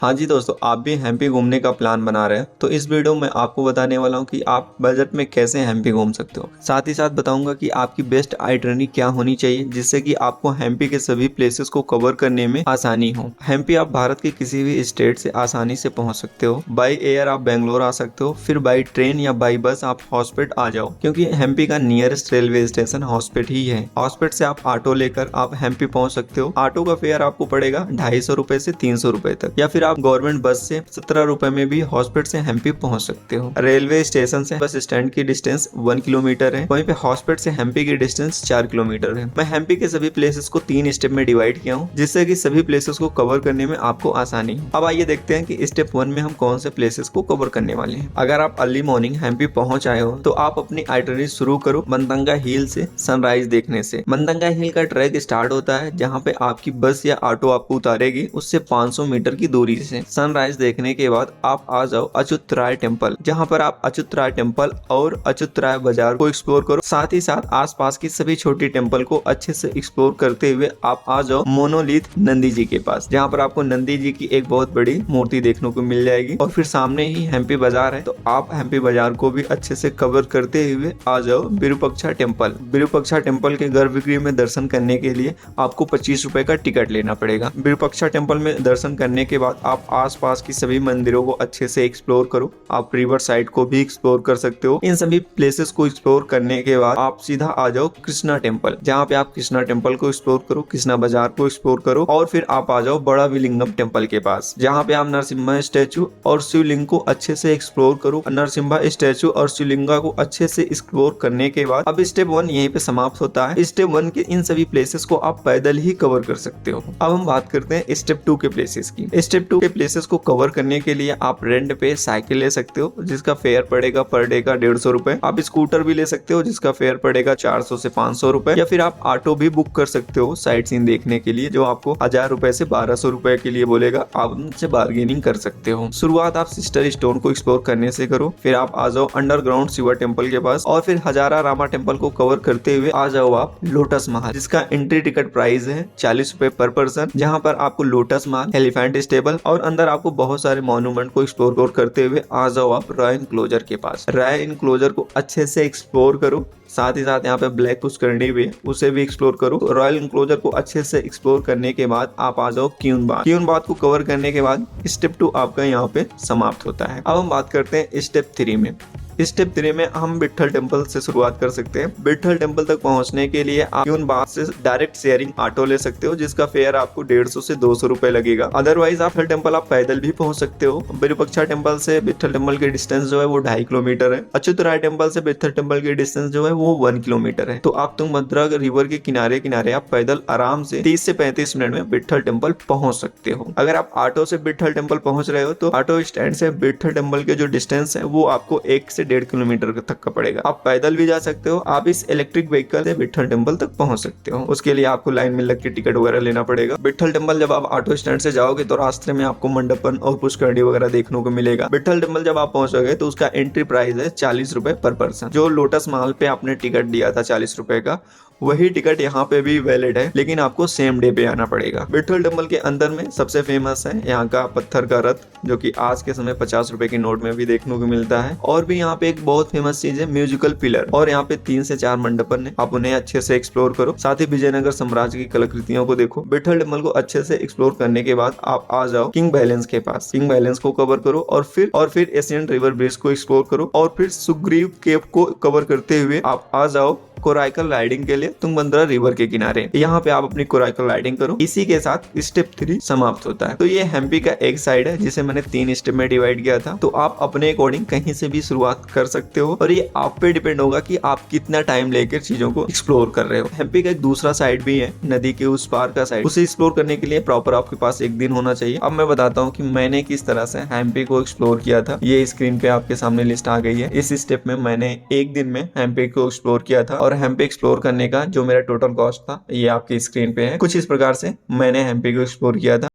हाँ जी दोस्तों, आप भी एमपी घूमने का प्लान बना रहे हैं तो इस वीडियो में आपको बताने वाला हूँ कि आप बजट में कैसे एमपी घूम सकते हो। साथ ही साथ बताऊंगा कि आपकी बेस्ट आइटनरी क्या होनी चाहिए जिससे कि आपको एमपी के सभी प्लेसेस को कवर करने में आसानी हो। एमपी आप भारत के किसी भी स्टेट से आसानी से पहुंच सकते हो। बाई एयर आप बेंगलोर आ सकते हो, फिर बाई ट्रेन या बाई बस आप हॉस्पिट आ जाओ, क्योंकि एमपी का नियरेस्ट रेलवे स्टेशन हॉस्पिट ही है। हॉस्पिट से आप ऑटो लेकर आप एमपी पहुंच सकते हो। ऑटो का फेयर आपको पड़ेगा 250 रुपए से 300 रुपए तक, या फिर आप गवर्नमेंट बस से 17 रुपए में भी हॉस्पिटल से एमपी पहुंच सकते हो। रेलवे स्टेशन से बस स्टैंड की डिस्टेंस 1 किलोमीटर है, वहीं पे हॉस्पिटल से एमपी की डिस्टेंस 4 किलोमीटर है। मैं एमपी के सभी प्लेसेस को 3 स्टेप में डिवाइड किया हूँ जिससे कि सभी प्लेसेस को कवर करने में आपको आसानी हो। अब आइए देखते हैं कि स्टेप 1 में हम कौन से प्लेसेस को कवर करने वाले हैं। अगर आप अर्ली मॉर्निंग एमपी पहुंच आए हो तो आप अपनी आइटनरी शुरू करो मनदंगा हिल से सनराइज देखने से। मनदंगा हिल का ट्रैक स्टार्ट होता है जहाँ पे आपकी बस या ऑटो आपको उतारेगी, उससे 500 मीटर की दूरी से। सनराइज देखने के बाद आप आ जाओ अच्युत राय टेम्पल, जहाँ पर आप अच्युत राय टेम्पल और अच्युत राय बाजार को एक्सप्लोर करो। साथ ही साथ आसपास की सभी छोटी टेम्पल को अच्छे से एक्सप्लोर करते हुए आप आ जाओ मोनोलिथ नंदी जी के पास, जहाँ पर आपको नंदी जी की एक बहुत बड़ी मूर्ति देखने को मिल जाएगी। और फिर सामने ही एमपी बाजार है, तो आप एमपी बाजार को भी अच्छे से कवर करते हुए आ जाओ विरूपाक्षा टेम्पल। विरूपाक्षा टेम्पल के गर्भगृह में दर्शन करने के लिए आपको 25 रुपए का टिकट लेना पड़ेगा। विरूपाक्षा टेम्पल में दर्शन करने के बाद आप आसपास की सभी मंदिरों को अच्छे से एक्सप्लोर करो। आप रिवर साइड को भी एक्सप्लोर कर सकते हो। इन सभी प्लेसेस को एक्सप्लोर करने के बाद आप सीधा आ जाओ कृष्णा टेम्पल, जहाँ पे आप कृष्णा टेम्पल को एक्सप्लोर करो, कृष्णा बाजार को एक्सप्लोर करो। और फिर आप आ जाओ बड़ा विलिंगम टेम्पल के पास, जहाँ पे आप नरसिम्हा स्टैचू और शिवलिंग को अच्छे से एक्सप्लोर करो। नरसिम्हा स्टैचू और शिवलिंगा को अच्छे से एक्सप्लोर करने के बाद अब स्टेप 1 यहीं पे समाप्त होता है। स्टेप 1 के इन सभी प्लेसेस को आप पैदल ही कवर कर सकते हो। अब हम बात करते हैं स्टेप 2 के प्लेसेस की। स्टेप 2 के प्लेसेस को कवर करने के लिए आप रेंट पे साइकिल ले सकते हो, जिसका फेयर पड़ेगा पर डे का 150 रुपए। आप स्कूटर भी ले सकते हो जिसका फेयर पड़ेगा 400 से 500 रुपए, या फिर आप ऑटो भी बुक कर सकते हो साइट सीन देखने के लिए, जो आपको 1000 रुपए से 1200 रुपए के लिए बोलेगा। आप उनसे बार्गेनिंग कर सकते हो। शुरुआत आप सिस्टर स्टोन को एक्सप्लोर करने से करो, फिर आप आ जाओ अंडरग्राउंड शिवा टेम्पल के पास, और फिर हजारा रामा टेम्पल को कवर करते हुए आ जाओ आप लोटस महल, जिसका एंट्री टिकट प्राइस है 40 रुपए पर पर्सन, जहाँ पर आपको लोटस महल, एलिफेंट स्टेबल और अंदर आपको बहुत सारे मॉन्यूमेंट को एक्सप्लोर करते हुए आ जाओ आप रॉय एनक्लोजर के पास। रॉय एनक्लोजर को अच्छे से एक्सप्लोर करो। साथ ही साथ यहाँ पे ब्लैक पुष्करणी भी है, उसे भी एक्सप्लोर करो। तो रॉयल एनक्लोजर को अच्छे से एक्सप्लोर करने के बाद आप आ जाओ क्यून बाथ। क्यून बाथ को कवर करने के बाद स्टेप 2 आपका यहाँ पे समाप्त होता है। अब हम बात करते हैं स्टेप 3 में। स्टेप 3 में हम विट्ठल टेम्पल से शुरुआत कर सकते हैं। विट्ठल टेम्पल तक पहुंचने के लिए आप क्यून बाथ से डायरेक्ट शेयरिंग ऑटो ले सकते हो, जिसका फेयर आपको 150 से 200 रुपए लगेगा। अदरवाइज आप विट्ठल टेम्पल आप पैदल भी पहुंच सकते हो। विरूपाक्षा टेम्पल से विट्ठल टेम्पल की डिस्टेंस जो है वो 2.5 किलोमीटर है। अच्युत राय टेम्पल से विट्ठल टेम्पल की डिस्टेंस जो है वो 1 किलोमीटर है। तो आप तुंगभद्रा रिवर के किनारे किनारे आप पैदल आराम से 30 से 35 मिनट में विट्ठल टेम्पल पहुंच सकते हो। अगर आप ऑटो से विट्ठल टेम्पल पहुंच रहे हो तो ऑटो स्टैंड से विट्ठल टेम्पल के जो डिस्टेंस है वो आपको 1 से 1.5 किलोमीटर तक का पड़ेगा। आप पैदल भी जा सकते हो, आप इस इलेक्ट्रिक व्हीकल से विट्ठल टेम्पल तक पहुंच सकते हो। उसके लिए आपको लाइन में लग के टिकट वगैरह लेना पड़ेगा। विट्ठल टेम्पल जब आप ऑटो स्टैंड से जाओगे तो रास्ते में आपको मंडपन और पुष्करणी वगैरह देखने को मिलेगा। विट्ठल टेम्पल जब आप पहुंचोगे तो उसका एंट्री प्राइस है 40 रुपए पर पर्सन। जो लोटस महल पे आपने टिकट दिया था 40 रुपए का, वही टिकट यहाँ पे भी वैलिड है, लेकिन आपको सेम डे पे आना पड़ेगा। विट्ठल टेम्पल के अंदर में सबसे फेमस है यहाँ का पत्थर का रथ, जो कि आज के समय 50 रुपए की नोट में भी देखने को मिलता है। और भी यहाँ पे एक बहुत फेमस चीज है म्यूजिकल पिलर, और यहाँ पे 3 से 4 मंडपन है। आप उन्हें अच्छे से एक्सप्लोर करो। साथ ही विजयनगर साम्राज्य की कलाकृतियों को देखो। विट्ठल टेम्पल को अच्छे से एक्सप्लोर करने के बाद आप आ जाओ किंग बैलेंस के पास। किंग बैलेंस को कवर करो और फिर एशियंट रिवर ब्रिज को एक्सप्लोर करो, और फिर सुग्रीव केव को कवर करते हुए आप आ जाओ कोराइकल राइडिंग के लिए तुंगभद्रा रिवर के किनारे। यहाँ पे आप अपनी कोराइकल राइडिंग करो। इसी के साथ स्टेप 3 समाप्त होता है। तो ये एमपी का एक साइड है जिसे मैंने 3 स्टेप में डिवाइड किया था। तो आप अपने अकॉर्डिंग कहीं से भी शुरुआत कर सकते हो, और ये आप पे डिपेंड होगा कि आप कितना टाइम लेकर चीजों को एक्सप्लोर कर रहे हो। एमपी का एक दूसरा साइड भी है, नदी के उस पार का साइड। उसे एक्सप्लोर करने के लिए प्रॉपर आपके पास एक दिन होना चाहिए। अब मैं बताता हूँ कि मैंने किस तरह से एमपी को एक्सप्लोर किया था। ये स्क्रीन पे आपके सामने लिस्ट आ गई है। इस स्टेप में मैंने एक दिन में एमपी को एक्सप्लोर किया था, और एमपी एक्सप्लोर करने का जो मेरा टोटल कॉस्ट था ये आपकी स्क्रीन पे है। कुछ इस प्रकार से मैंने एमपी को एक्सप्लोर किया था।